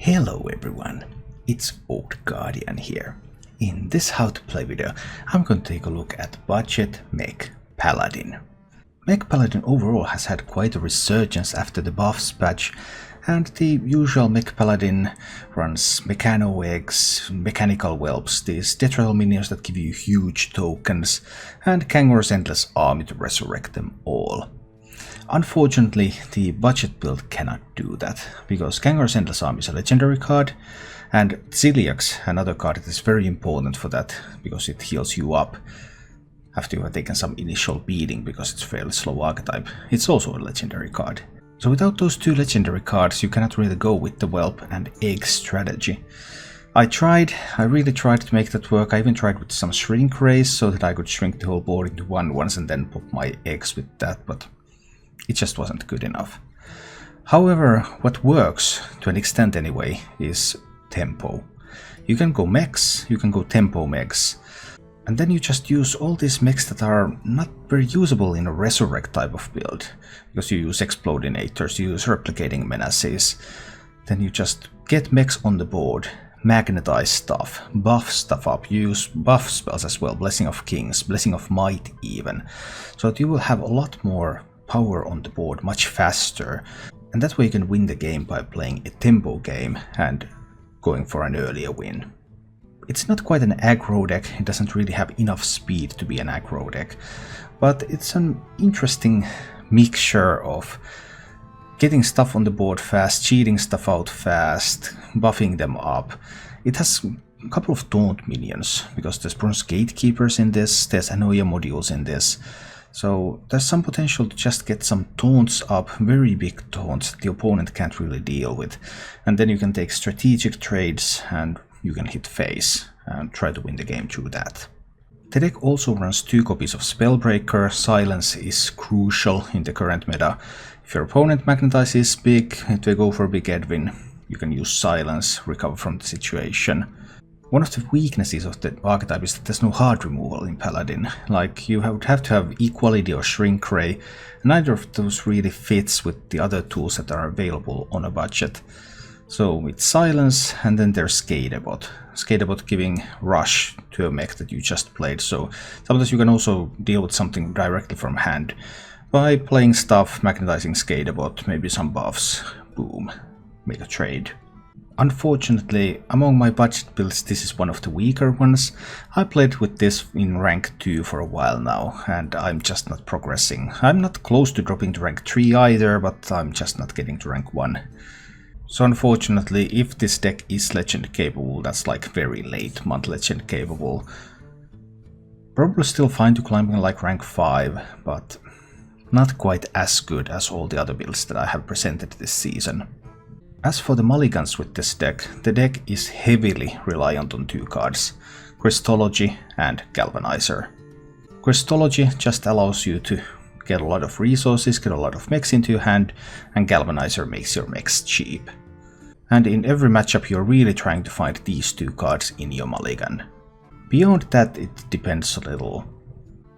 Hello everyone, it's Old Guardian here. In this how to play video, I'm going to take a look at Budget Mech Paladin. Mech Paladin overall has had quite a resurgence after the buffs patch, and the usual Mech Paladin runs Mechano Eggs, Mechanical Whelps, these tetrahedral minions that give you huge tokens, and Kangor's Endless Army to resurrect them all. Unfortunately, the budget build cannot do that, because Kangor's Endless Army is a legendary card, and Ziliax, another card that is very important for that, because it heals you up after you have taken some initial beating, because it's a fairly slow archetype. It's also a legendary card. So without those two legendary cards, you cannot really go with the Whelp and Egg strategy. I really tried to make that work. I even tried with some shrink rays, so that I could shrink the whole board into one once and then pop my eggs with that, but it just wasn't good enough. However, what works, to an extent anyway, is tempo. You can go mechs, you can go tempo mechs, and then you just use all these mechs that are not very usable in a resurrect type of build, because you use explodinators, you use replicating menaces. Then you just get mechs on the board, magnetize stuff, buff stuff up, use buff spells as well, Blessing of Kings, Blessing of Might even, so that you will have a lot more power on the board much faster, and that way you can win the game by playing a tempo game and going for an earlier win. It's not quite an aggro deck, it doesn't really have enough speed to be an aggro deck, but it's an interesting mixture of getting stuff on the board fast, cheating stuff out fast, buffing them up. It has a couple of taunt minions, because there's Bronze Gatekeepers in this, there's Anoia modules in this. So there's some potential to just get some taunts up, very big taunts that the opponent can't really deal with. And then you can take strategic trades and you can hit face and try to win the game through that. The deck also runs 2 copies of Spellbreaker. Silence is crucial in the current meta. If your opponent magnetizes big, if they go for Big Edwin, you can use Silence, recover from the situation. One of the weaknesses of the archetype is that there's no hard removal in Paladin. Like, you would have to have Equality or Shrink Ray, and neither of those really fits with the other tools that are available on a budget. So it's Silence, and then there's Skatebot. Skatebot giving Rush to a mech that you just played, so sometimes you can also deal with something directly from hand by playing stuff, magnetizing Skatebot, maybe some buffs, boom, make a trade. Unfortunately, among my budget builds, this is one of the weaker ones. I played with this in rank 2 for a while now, and I'm just not progressing. I'm not close to dropping to rank 3 either, but I'm just not getting to rank 1. So unfortunately, if this deck is legend capable, that's like very late month legend capable. Probably still fine to climb in like rank 5, but not quite as good as all the other builds that I have presented this season. As for the mulligans with this deck, the deck is heavily reliant on 2 cards, Crystology and Galvanizer. Crystology just allows you to get a lot of resources, get a lot of mechs into your hand, and Galvanizer makes your mechs cheap. And in every matchup you're really trying to find these 2 cards in your mulligan. Beyond that, it depends a little.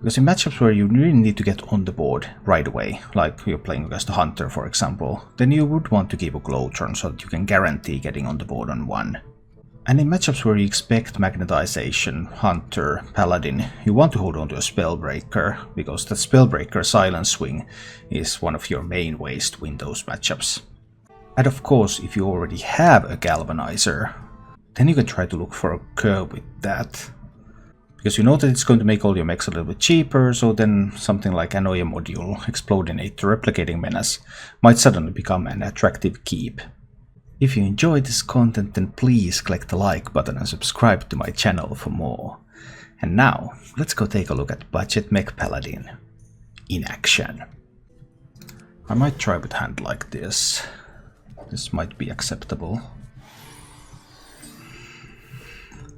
Because in matchups where you really need to get on the board right away, like you're playing against a Hunter for example, then you would want to keep a Glow turn so that you can guarantee getting on the board on 1. And in matchups where you expect magnetization, Hunter, Paladin, you want to hold on to a Spellbreaker, because the Spellbreaker Silence Swing is one of your main ways to win those matchups. And of course, if you already have a Galvanizer, then you can try to look for a curve with that. Because you know that it's going to make all your mechs a little bit cheaper, so then something like Anoia module, Explodinator, Replicating Menace might suddenly become an attractive keep. If you enjoyed this content, then please click the like button and subscribe to my channel for more. And now, let's go take a look at Budget Mech Paladin in action. I might try with hand like this. This might be acceptable.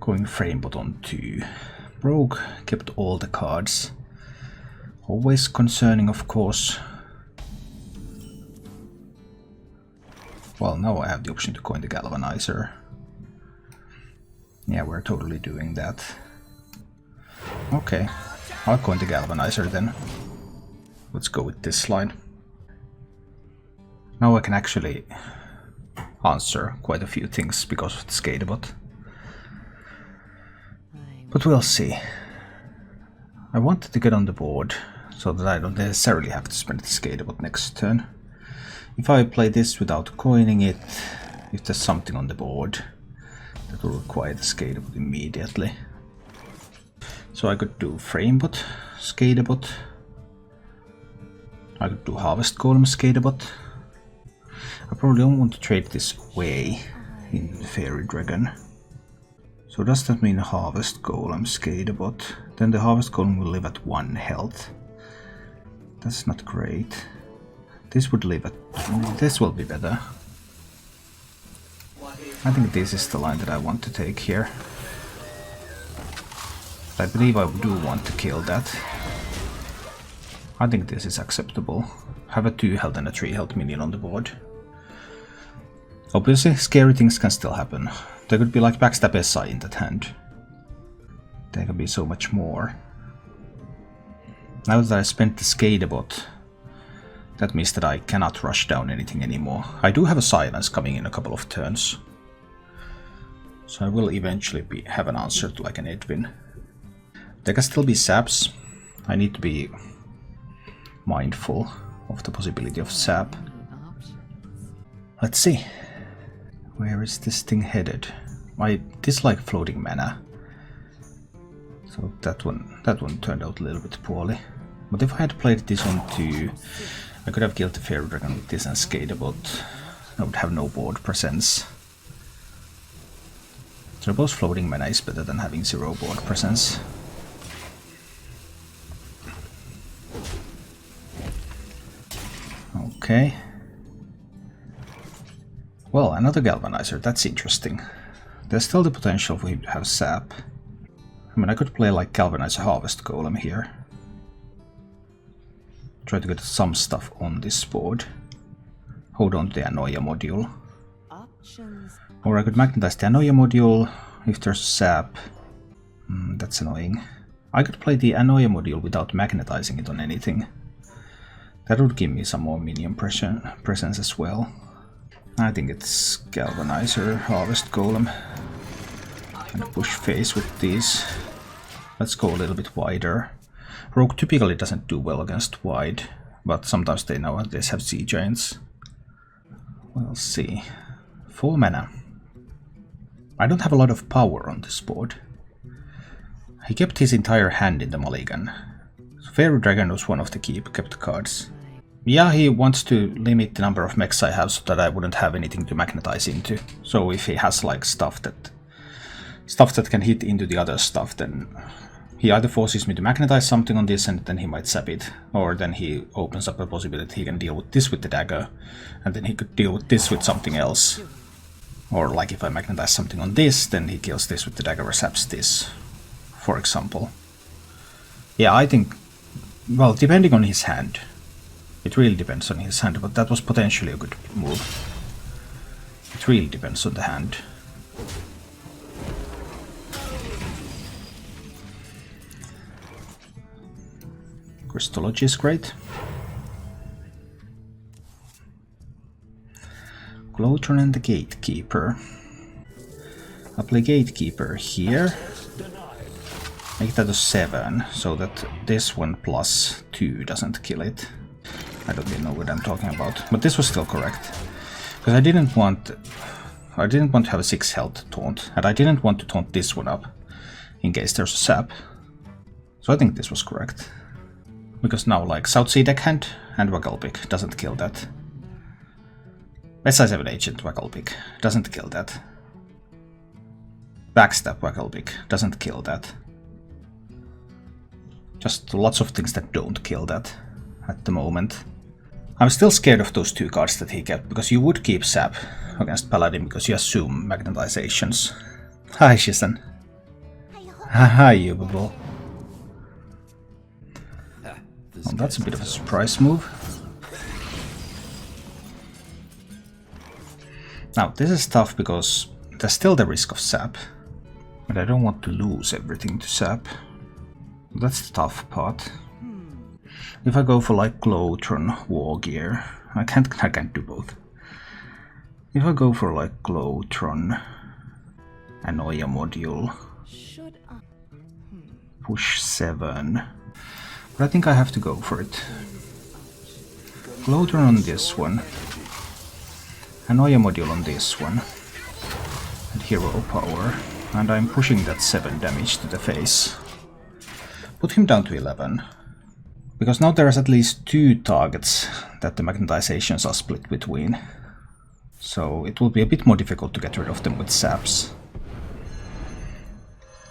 Going Framebot on 2. Rogue kept all the cards. Always concerning, of course. Well, now I have the option to coin the Galvanizer. Yeah, we're totally doing that. Okay, I'll coin the Galvanizer then. Let's go with this line. Now I can actually answer quite a few things because of the Skatebot. But we'll see. I wanted to get on the board so that I don't necessarily have to spend the Skatebot next turn. If I play this without coining it, if there's something on the board that will require the Skatebot immediately. So I could do Framebot, Skatebot. I could do Harvest Golem, Skatebot. I probably don't want to trade this away in Fairy Dragon. So does that mean Harvest Golem, Skatebot? Then the Harvest Golem will live at 1 health. That's not great. This would live at... this will be better. I think this is the line that I want to take here. I believe I do want to kill that. I think this is acceptable. Have a 2 health and a 3 health minion on the board. Obviously, scary things can still happen. There could be like Backstab SI in that hand. There could be so much more. Now that I spent the Skatebot, that means that I cannot rush down anything anymore. I do have a Silence coming in a couple of turns. So I will eventually have an answer to like an Edwin. There can still be saps. I need to be mindful of the possibility of sap. Let's see. Where is this thing headed? I dislike floating mana. So that one turned out a little bit poorly. But if I had played this one too, I could have killed the Fairy Dragon with this and Skatebot. I would have no board presence. So both floating mana is better than having 0 board presence. Okay. Well, another Galvanizer, that's interesting. There's still the potential for him to have sap. I mean, I could play like Galvanizer Harvest Golem here. Try to get some stuff on this board. Hold on to the Anoia module. Or I could magnetize the Anoia module if there's sap. That's annoying. I could play the Anoia module without magnetizing it on anything. That would give me some more minion presence as well. I think it's Galvanizer, Harvest Golem, and push face with these. Let's go a little bit wider. Rogue typically doesn't do well against wide, but sometimes they nowadays have Sea Giants. We'll see. 4 mana. I don't have a lot of power on this board. He kept his entire hand in the Mulligan. So Fairy Dragon was one of the kept cards. Yeah, he wants to limit the number of mechs I have so that I wouldn't have anything to magnetize into. So if he has like stuff that can hit into the other stuff, then he either forces me to magnetize something on this and then he might sap it, or then he opens up a possibility he can deal with this with the dagger, and then he could deal with this with something else. Or like if I magnetize something on this, then he kills this with the dagger or saps this, for example. Yeah, I think, well, depending on his hand. It really depends on his hand, but that was potentially a good move. It really depends on the hand. Crystology is great. Glotron and the Gatekeeper. I'll play Gatekeeper here. Make that a 7, so that this one plus 2 doesn't kill it. I don't even know what I'm talking about, but this was still correct. Because I didn't want to have a 6 health taunt, and I didn't want to taunt this one up in case there's a sap. So I think this was correct. Because now like Southsea Deckhand and Waggle-Pick doesn't kill that. SI7 Agent Waggle-Pick doesn't kill that. Backstab Waggle-Pick doesn't kill that. Just lots of things that don't kill that at the moment. I'm still scared of those 2 cards that he kept, because you would keep sap against Paladin because you assume magnetizations. Hi Shizen. Hi Ubable. Well, that's a bit of a surprise move. Now this is tough because there's still the risk of sap, but I don't want to lose everything to sap. That's the tough part. If I go for like Glotron War Gear, I can't do both. If I go for like Glowtron, Anoia module, push 7, but I think I have to go for it. Glowtron on this one, Anoia module on this one, and hero power, and I'm pushing that 7 damage to the face. Put him down to 11, because now there's at least 2 targets that the magnetizations are split between. So it will be a bit more difficult to get rid of them with saps.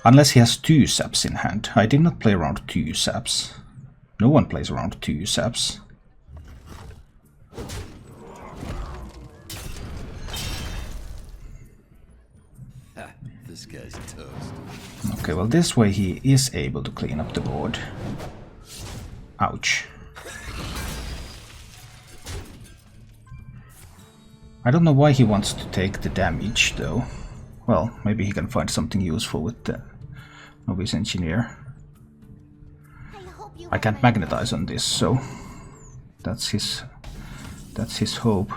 Unless he has 2 saps in hand. I did not play around 2 saps. No one plays around 2 saps. This guy's toast. Okay, well this way he is able to clean up the board. Ouch. I don't know why he wants to take the damage though. Well, maybe he can find something useful with the Novice Engineer. I can't magnetize on this, so that's his hope.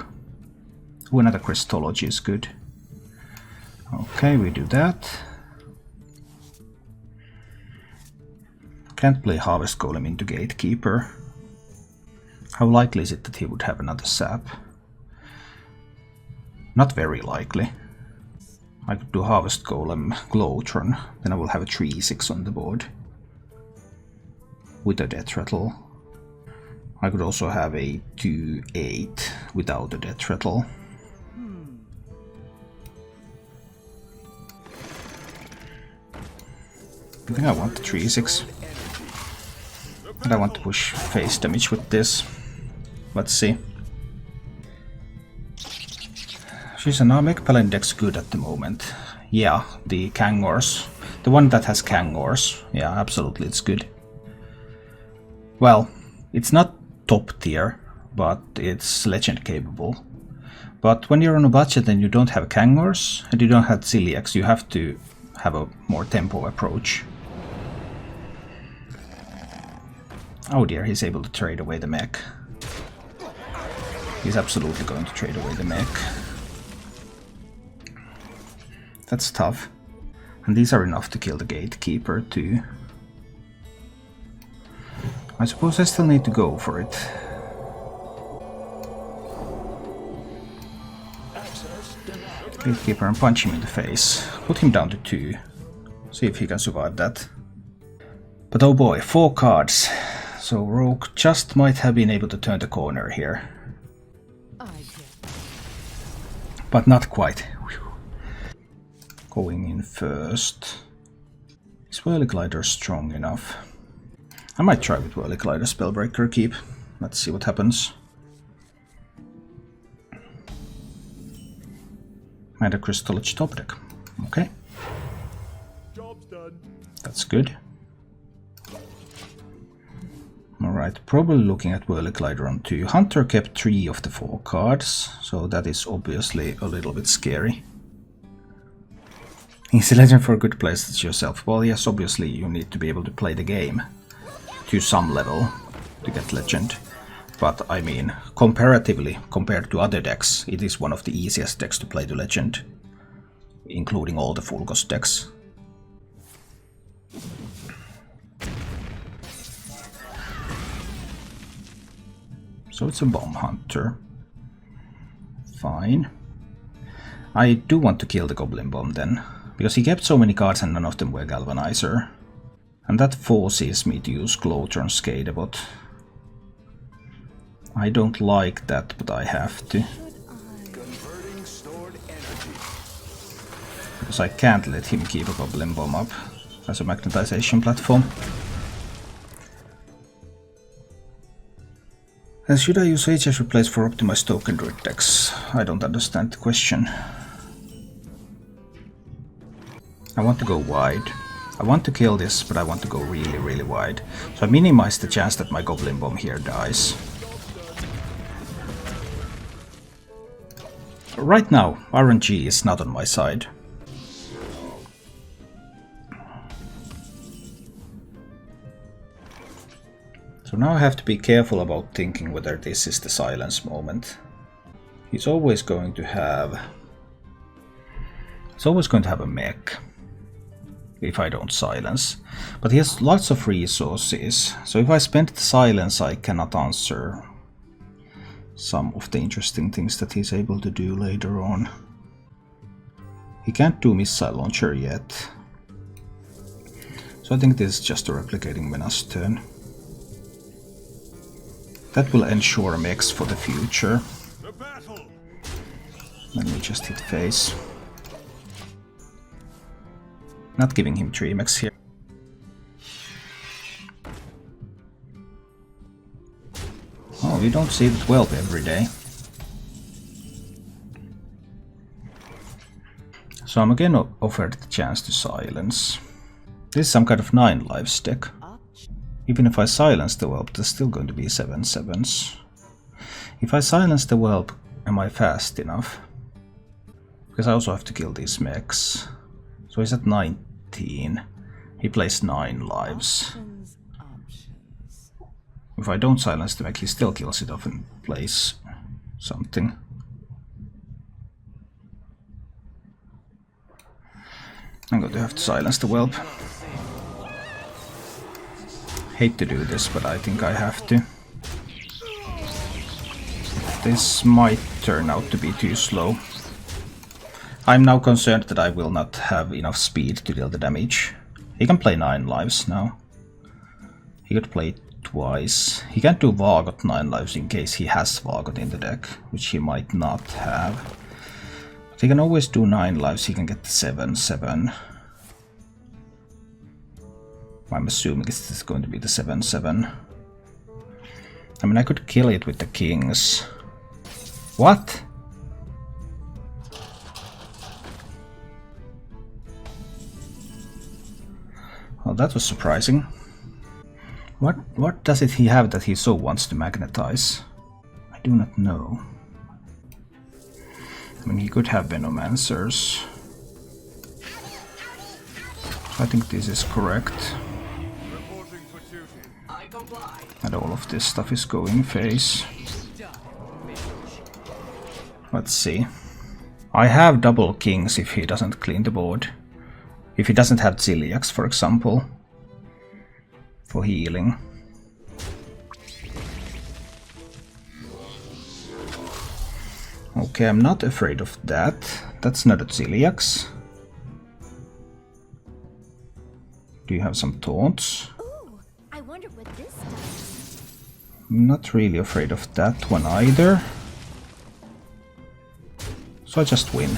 Oh, another Crystology is good. Okay, we do that. Can't play Harvest Golem into Gatekeeper. How likely is it that he would have another sap? Not very likely. I could do Harvest Golem, Glowtron, then I will have a 3/6 on the board. With a Death Rattle. I could also have a 2/8 without a Death Rattle. I think I want the 3/6. And I want to push face damage with this. Let's see. She's an Mech Paladin deck's good at the moment. Yeah, the Kangors. The one that has Kangors. Yeah, absolutely, it's good. Well, it's not top tier, but it's legend capable. But when you're on a budget and you don't have Kangors, and you don't have Celiacs, you have to have a more tempo approach. Oh dear, he's able to trade away the mech. He's absolutely going to trade away the mech. That's tough. And these are enough to kill the Gatekeeper too. I suppose I still need to go for it. Gatekeeper and punch him in the face. Put him down to 2. See if he can survive that. But oh boy, 4 cards. So Rogue just might have been able to turn the corner here. But not quite. Going in first. Is Whirliglider strong enough? I might try with Whirliglider Spellbreaker Keep. Let's see what happens. And a Crystology top deck. Okay. Job's done. That's good. Alright, probably looking at Whirliglider on 2. Hunter kept 3 of the 4 cards, so that is obviously a little bit scary. Is a legend for a good playstyle yourself? Well, yes, obviously you need to be able to play the game to some level to get legend. But I mean, comparatively, compared to other decks, it is one of the easiest decks to play to legend, including all the full cost decks. So it's a Bomb Hunter. Fine. I do want to kill the Goblin Bomb then, because he kept so many cards and none of them were Galvanizer. And that forces me to use Glowtron Scadebot. I don't like that, but I have to. Because I can't let him keep a Goblin Bomb up as a magnetization platform. And should I use HS Replace for optimized token druid decks? I don't understand the question. I want to go wide. I want to kill this, but I want to go really, really wide. So I minimize the chance that my Goblin Bomb here dies. Right now, RNG is not on my side. So now I have to be careful about thinking whether this is the silence moment. He's always going to have a mech if I don't silence. But he has lots of resources, so if I spend the silence I cannot answer some of the interesting things that he's able to do later on. He can't do missile launcher yet. So I think this is just a replicating Menace turn. That will ensure mechs for the future. Let me just hit face. Not giving him 3 mechs here. Oh, you don't see that whelp every day. So I'm again offered the chance to silence. This is some kind of 9 lives deck. Even if I silence the whelp, there's still going to be 7/7s. If I silence the whelp, am I fast enough? Because I also have to kill these mechs. So he's at 19. He plays 9 lives. If I don't silence the mech, he still kills it off and plays something. I'm going to have to silence the whelp. Hate to do this, but I think I have to. This might turn out to be too slow. I'm now concerned that I will not have enough speed to deal the damage. He can play 9 lives now. He could play twice. He can't do Vargot 9 lives in case he has Vargot in the deck, which he might not have. But he can always do 9 lives, he can get 7/7. I'm assuming this is going to be the 7/7. I mean, I could kill it with the kings. What? Well, that was surprising. What does he have that he so wants to magnetize? I do not know. I mean, he could have Venomancers. I think this is correct. And all of this stuff is going face. Let's see. I have double kings if he doesn't clean the board. If he doesn't have Ziliax, for example, for healing. Okay, I'm not afraid of that. That's not a Ziliax. Do you have some taunts? Ooh, I wonder what this does. I'm not really afraid of that one either. So I just win.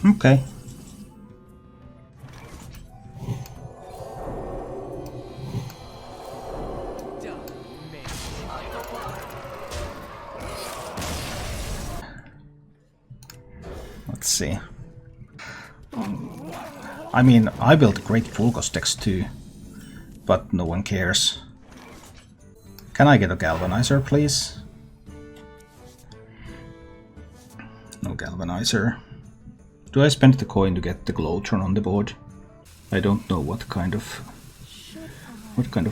Okay. Let's see. I mean, I built great full cost decks too, but no one cares. Can I get a Galvanizer, please? No Galvanizer. Do I spend the coin to get the Glowtron on the board? I don't know what kind of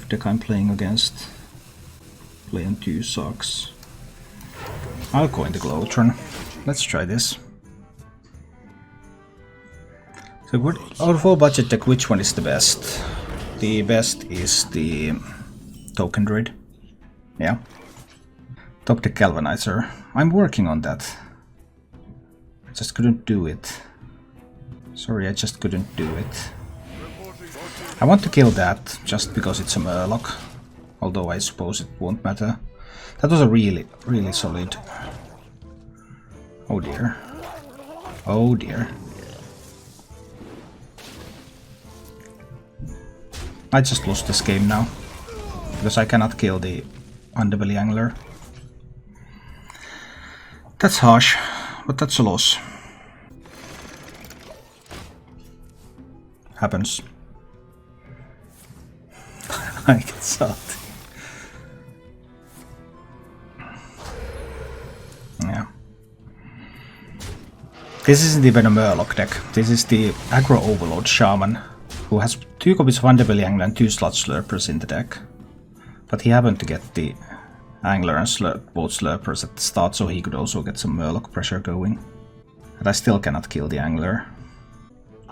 deck I'm playing against. Playing 2 sucks. I'll coin the Glowtron. Let's try this. So out of all budget deck, which one is the best? The best is the Token Druid. Yeah. Top deck Galvanizer. I'm working on that. I just couldn't do it. Sorry, I just couldn't do it. I want to kill that just because it's a Murloc. Although I suppose it won't matter. That was a really solid... Oh dear. Oh dear. I just lost this game now, because I cannot kill the Underbelly Angler. That's harsh, but that's a loss. Happens. I get sucked. Yeah. This isn't even a Murloc deck, this is the Aggro Overload Shaman, who has 2 copies of Underbelly Angler and 2 Slot Slurpers in the deck. But he happened to get the Angler and both Slurpers at the start, so he could also get some Murloc pressure going. But I still cannot kill the Angler.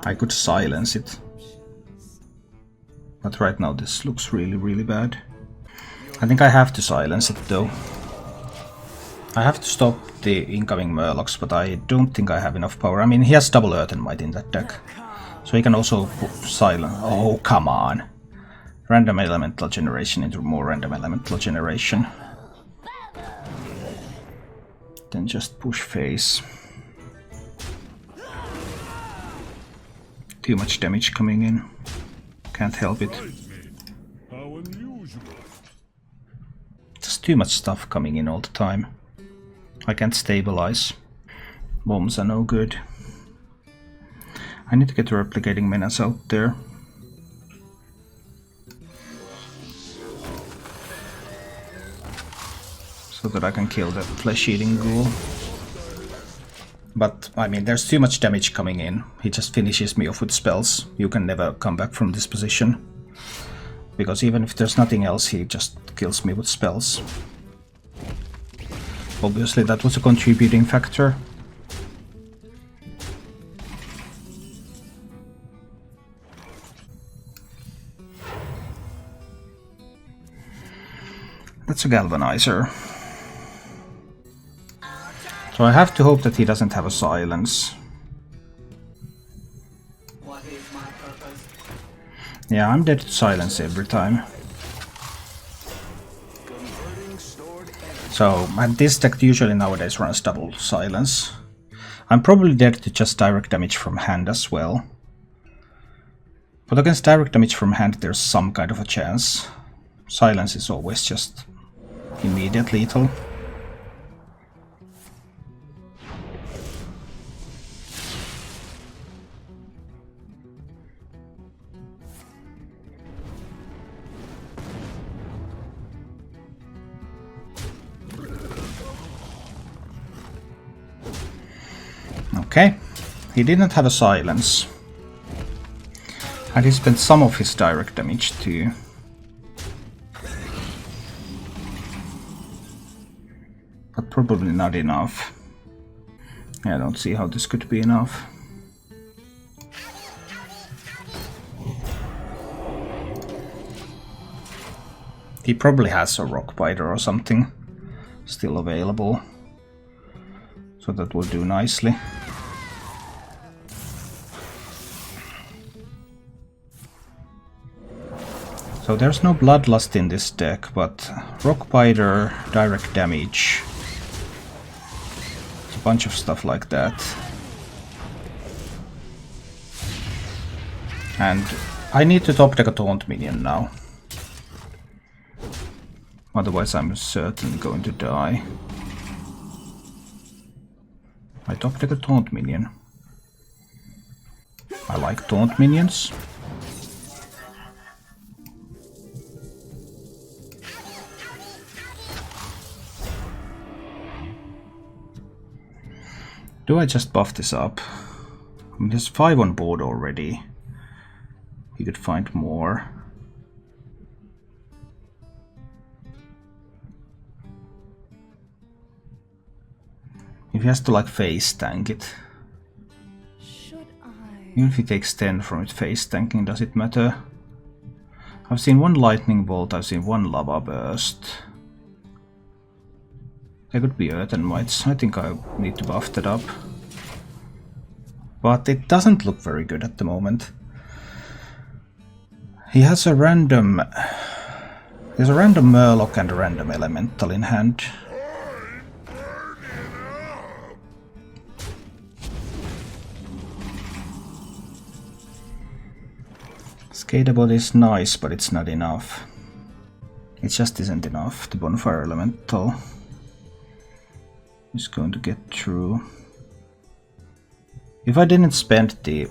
I could silence it. But right now this looks really bad. I think I have to silence it though. I have to stop the incoming Murlocs, but I don't think I have enough power. I mean, he has double Earth and Might in that deck. So he can also put silence. Oh, come on. Random elemental generation into more random elemental generation. Then just push face. Too much damage coming in. Can't help it. Just too much stuff coming in all the time. I can't stabilize. Bombs are no good. I need to get replicating menace out there. So that I can kill the flesh-eating ghoul. But, I mean, there's too much damage coming in. He just finishes me off with spells. You can never come back from this position. Because even if there's nothing else, he just kills me with spells. Obviously that was a contributing factor. That's a galvanizer. So I have to hope that he doesn't have a silence. What is my purpose? Yeah, I'm dead to silence every time. So, and this deck usually nowadays runs double silence. I'm probably dead to just direct damage from hand as well. But against direct damage from hand there's some kind of a chance. Silence is always just immediate lethal. Okay, he didn't have a silence. And he spent some of his direct damage too. But probably not enough. Yeah, I don't see how this could be enough. He probably has a rock biter or something still available. So that will do nicely. So there's no Bloodlust in this deck, but Rockbiter, direct damage, a bunch of stuff like that. And I need to top deck a Taunt minion now. Otherwise I'm certainly going to die. I top deck a Taunt minion. I like Taunt minions. Do I just buff this up? I mean, there's 5 on board already. You could find more. If he has to like face tank it. Should I? Even if he takes 10 from it face tanking, does it matter? I've seen 1 lightning bolt, I've seen 1 lava burst. There could be earth and mites. I think I need to buff that up. But it doesn't look very good at the moment. He has a random... There's a random Murloc and a random Elemental in hand. Skatable is nice, but it's not enough. It just isn't enough. The Bonfire Elemental is going to get through. If I didn't spend the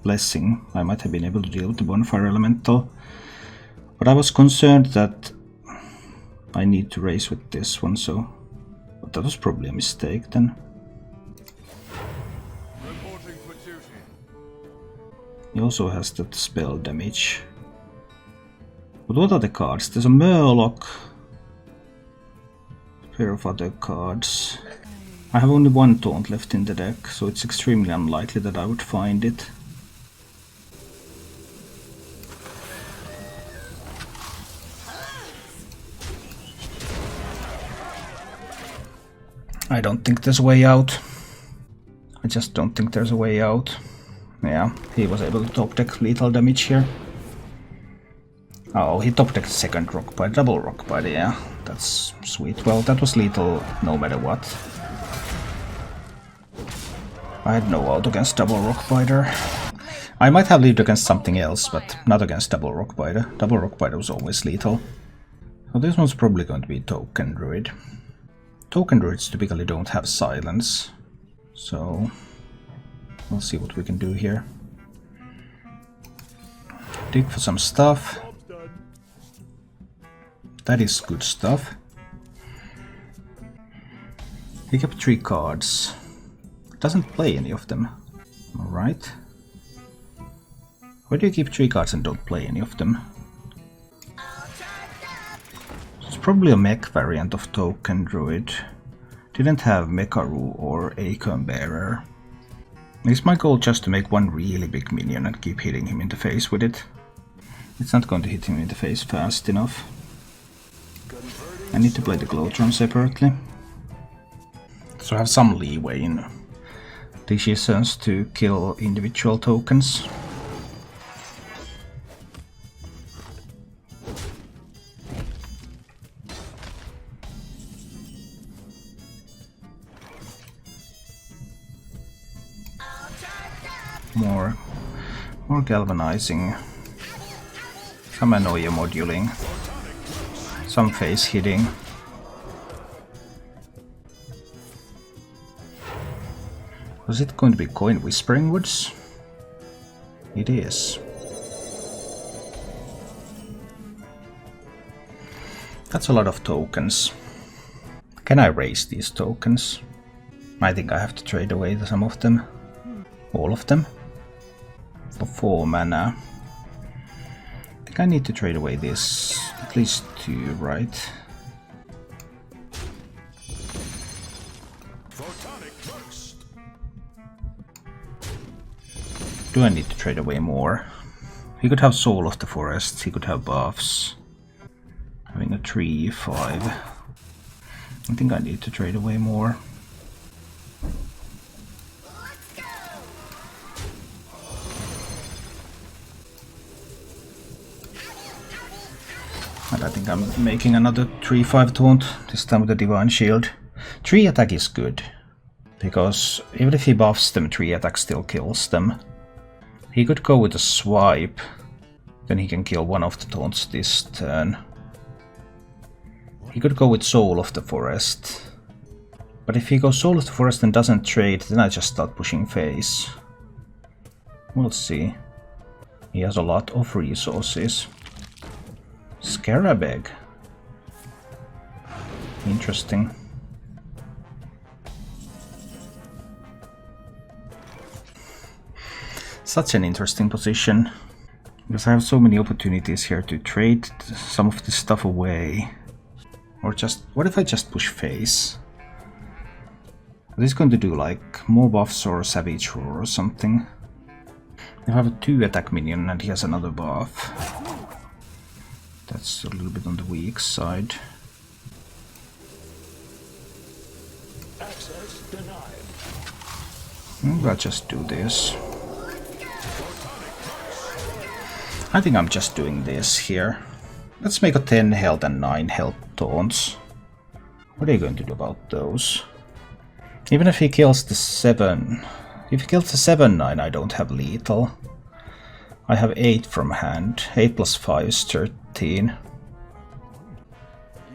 Blessing, I might have been able to deal with the Bonfire Elemental. But I was concerned that I need to race with this one, so... But that was probably a mistake then. He also has that spell damage. But what are the cards? There's a Murloc. pair of other cards. I have only one taunt left in the deck, so it's extremely unlikely that I would find it. I don't think there's a way out. I just don't think there's a way out. Yeah, he was able to top deck lethal damage here. Oh, he top decked second rock bite, double rock bite, yeah. That's sweet. Well, that was lethal no matter what. I had no out against double rock biter. I might have lived against something else, but not against double rock biter. Double rock biter was always lethal. So this one's probably going to be token druid. Token druids typically don't have silence, so we'll see what we can do here. Dig for some stuff. That is good stuff. Pick up 3 cards. Doesn't play any of them. Alright. Why do you keep 3 cards and don't play any of them? It's probably a mech variant of Token Druid. Didn't have Mekaru or Acorn Bearer. Is my goal just to make one really big minion and keep hitting him in the face with it? It's not going to hit him in the face fast enough. I need to play the Glowtron separately. So I have some leeway in decisions to kill individual tokens. More galvanizing, some Anoia moduling, some face hitting. Was it going to be Coin Whispering Woods? It is. That's a lot of tokens. Can I raise these tokens? I think I have to trade away some of them. All of them. For 4 mana. I think I need to trade away this. At least 2, right? Do I need to trade away more? He could have Soul of the Forest, he could have buffs. Having a 3/5. I think I need to trade away more. And I think I'm making another 3/5 taunt, this time with the Divine Shield. 3 attack is good, because even if he buffs them, 3 attack still kills them. He could go with a swipe, then he can kill one of the taunts this turn. He could go with Soul of the Forest. But if he goes Soul of the Forest and doesn't trade, then I just start pushing face. We'll see. He has a lot of resources. Scarab Egg. Interesting. Such an interesting position. Because I have so many opportunities here to trade some of this stuff away. Or just, what if I just push face? Is this going to do like more buffs or Savage Roar or something? I have a 2 attack minion and he has another buff. That's a little bit on the weak side. Access denied. Maybe I'll just do this. I think I'm just doing this here. Let's make a 10 health and 9 health taunts. What are you going to do about those? Even if he kills the 7... If he kills the 7/9, I don't have lethal. I have 8 from hand. 8 plus 5 is 13.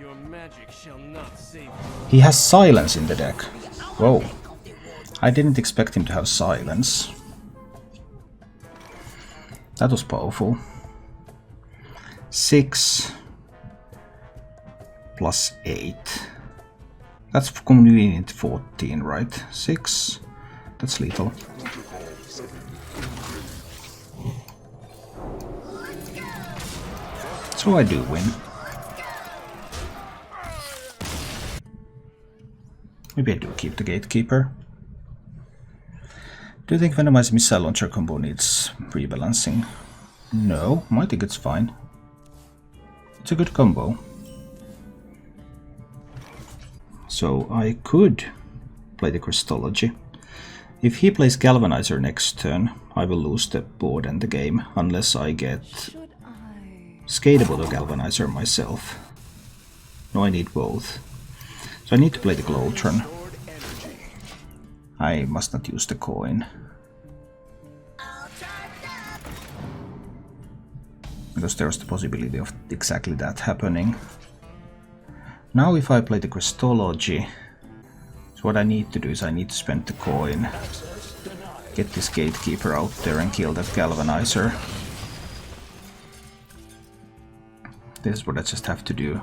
Your magic shall not save you. He has silence in the deck. Whoa. I didn't expect him to have silence. That was powerful. 6 plus 8. That's convenient 14, right? 6. That's lethal. So I do win. Maybe I do keep the Gatekeeper. Do you think Venomized Missile Launcher combo needs rebalancing? No, I think it's fine. It's a good combo. So I could play the Crystology. If he plays Galvanizer next turn, I will lose the board and the game, unless I get Skatable or Galvanizer myself. No, I need both. So I need to play the Glowtron. I must not use the coin. Because there's the possibility of exactly that happening. Now if I play the Crystology, so what I need to do is I need to spend the coin, get this Gatekeeper out there and kill that Galvanizer. This is what I just have to do.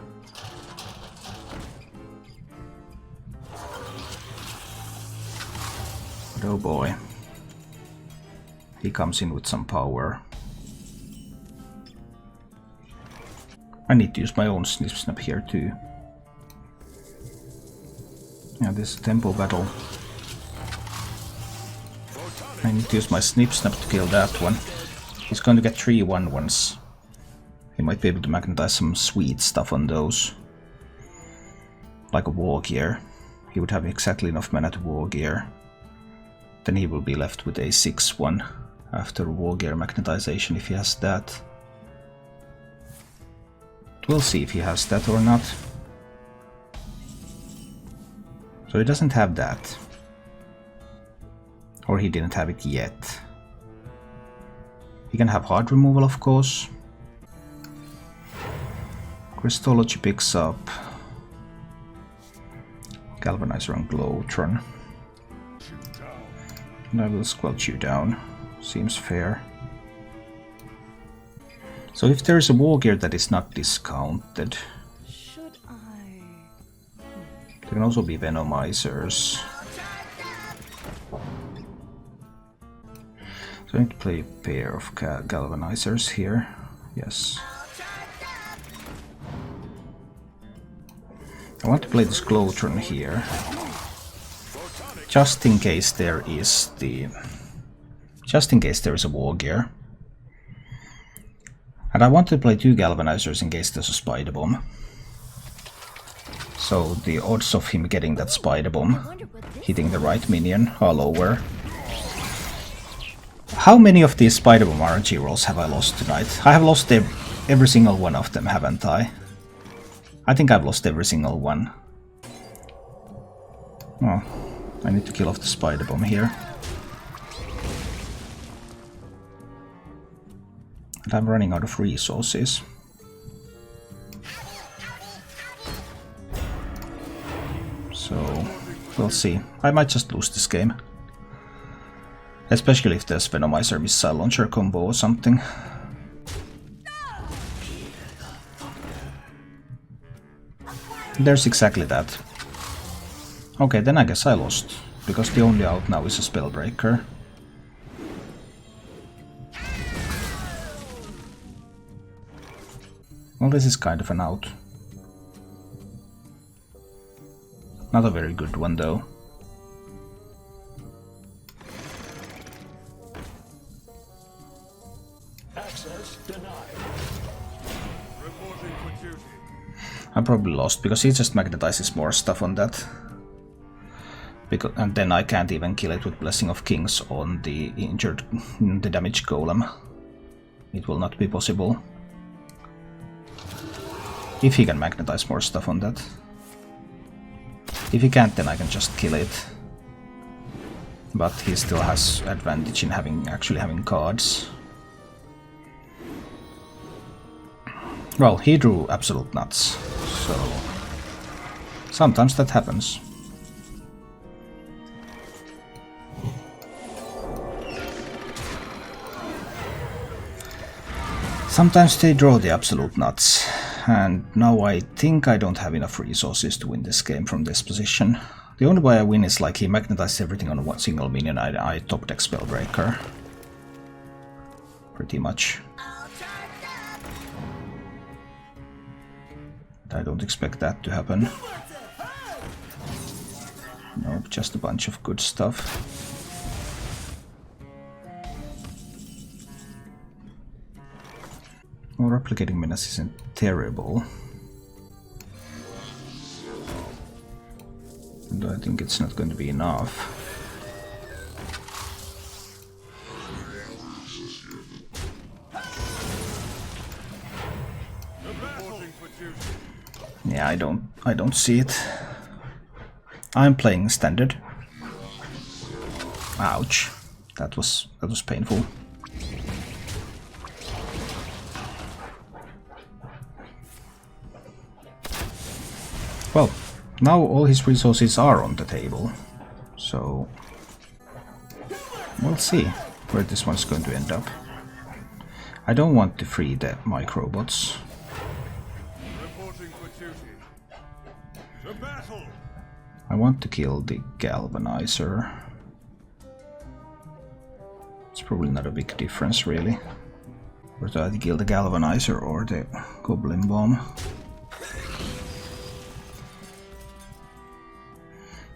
But oh boy. He comes in with some power. I need to use my own Snip Snap here too. Yeah, this is a tempo battle. I need to use my Snip Snap to kill that one. He's going to get 3 1/1s. He might be able to magnetize some sweet stuff on those. Like a War Gear. He would have exactly enough mana to War Gear. Then he will be left with a 6/1 after War Gear magnetization if he has that. We'll see if he has that or not. So he doesn't have that. Or he didn't have it yet. He can have hard removal, of course. Crystology picks up Galvanizer and Glowtron. And I will squelch you down. Seems fair. So if there is a War Gear that is not discounted, there can also be Venomizers. So I need to play a pair of Galvanizers here. Yes. I want to play this Glowtron here. Just in case there is a War Gear. And I want to play 2 Galvanizers in case there's a Spider Bomb. So the odds of him getting that Spider Bomb hitting the right minion are lower. How many of these Spider Bomb RNG rolls have I lost tonight? I have lost every single one of them, haven't I? I think I've lost every single one. Oh, I need to kill off the Spider Bomb here. And I'm running out of resources. So, we'll see. I might just lose this game. Especially if there's Venomizer Missile Launcher combo or something. There's exactly that. Okay, then I guess I lost. Because the only out now is a Spellbreaker. Well, this is kind of an out. Not a very good one, though. Access denied. Reporting for duty. I probably lost because he just magnetizes more stuff on that. And then I can't even kill it with Blessing of Kings on the the damaged golem. It will not be possible. If he can magnetize more stuff on that. If he can't, then I can just kill it. But he still has advantage in actually having cards. Well, he drew absolute nuts, so sometimes that happens. Sometimes they draw the absolute nuts, and now I think I don't have enough resources to win this game from this position. The only way I win is like he magnetized everything on one single minion. I top deck Spellbreaker. Pretty much. I don't expect that to happen. Nope, just a bunch of good stuff. Well, replicating menace isn't terrible. Though I think it's not going to be enough. Yeah, I don't see it. I'm playing standard. Ouch. That was painful. Well, now all his resources are on the table. So we'll see where this one's going to end up. I don't want to free the microbots. I want to kill the galvanizer. It's probably not a big difference, really. Or do I kill the galvanizer or the goblin bomb?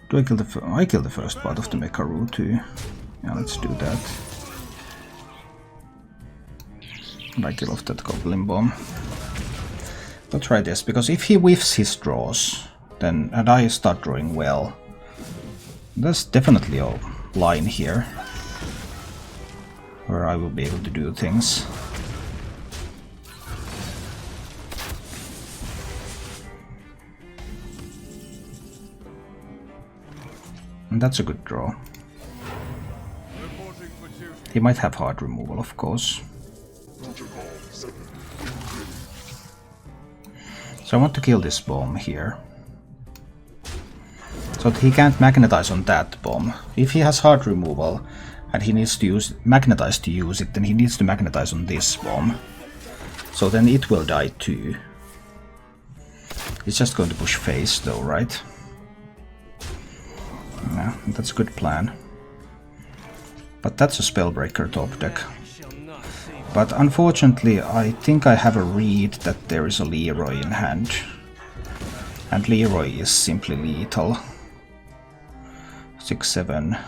Do I kill the I kill the first part of the Mekaru too. Yeah, let's do that. And I kill off that goblin bomb. I'll try this, because if he whiffs his draws, then and I start drawing well, there's definitely a line here where I will be able to do things. And that's a good draw. He might have hard removal, of course. So I want to kill this bomb here. So that he can't magnetize on that bomb. If he has hard removal and he needs to use magnetize to use it, then he needs to magnetize on this bomb. So then it will die too. It's just going to push face though, right? Yeah, that's a good plan. But that's a Spellbreaker top deck. But unfortunately, I think I have a read that there is a Leroy in hand. And Leroy is simply lethal. 6-7.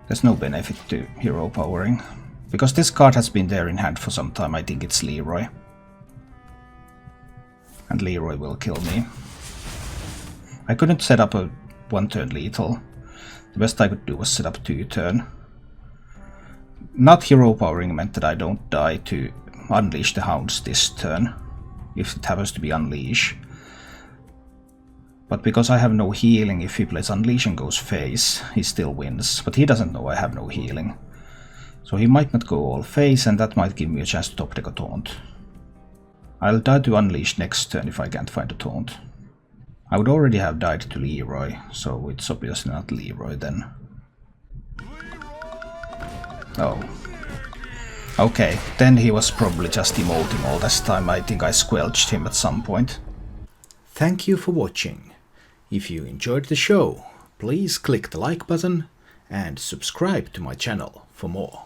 There's no benefit to hero powering. Because this card has been there in hand for some time, I think it's Leroy. And Leroy will kill me. I couldn't set up a 1-turn lethal. The best I could do was set up 2-turn. Not hero powering meant that I don't die to unleash the hounds this turn, if it happens to be unleash. But because I have no healing, if he plays unleash and goes face, he still wins. But he doesn't know I have no healing. So he might not go all face, and that might give me a chance to top deck a taunt. I'll die to unleash next turn if I can't find a taunt. I would already have died to Leroy, so it's obviously not Leroy then. Oh. Okay, then he was probably just emoting all this time. I think I squelched him at some point. Thank you for watching. If you enjoyed the show, please click the like button and subscribe to my channel for more.